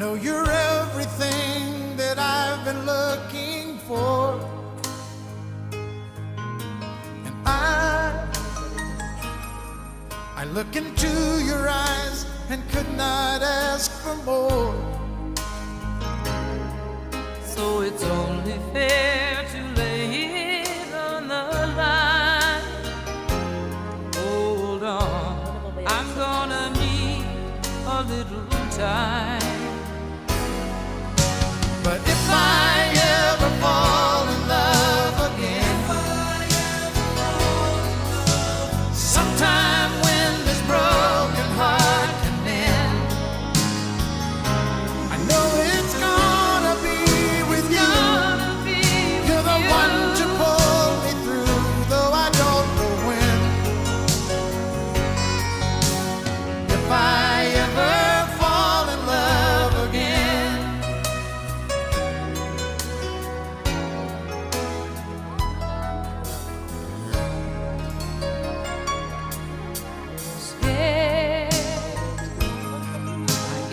know you're everything that I've been looking for, and I look into your eyes and could not ask for more. So it's only fair to lay it on the line. Hold on, I'm gonna need a little time. But if I ever fall in love again, sometime when this broken heart can mend, I know it's gonna be with you. You're the one to pull me through, though I don't know when. If I ever fall in love again,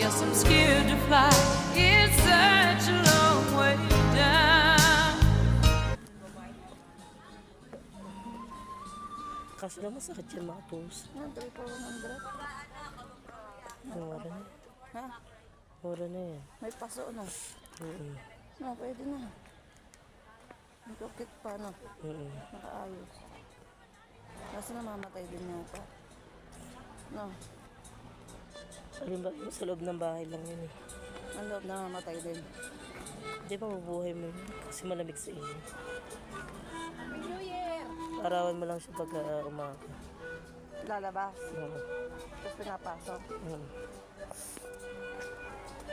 I'm scared to fly. It's such a long way down. Kaso lang masakit yung mga toes. Nandri po 100. Mura na. Ha? Mura na yan. May paso no? No, pwede na. May kukit pa no? Nakaayos. Kasi namamatay din yata. No? Alin ba? Sa loob ng bahay lang yun eh. Ang loob namamatay din. Hindi pa mabuhay mo yun kasi malamig sa inyo. New Year! Arawan mo lang siya pag umaga. Lalabas. Tapos pinapasok.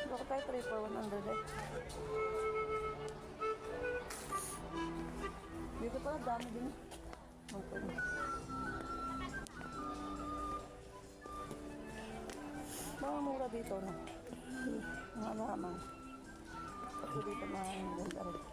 Baka tayo 3 for 100 eh. Dito pala dami din. Okay. Mga mura dito no? Mga lamang. Ako dito mga ganda rin.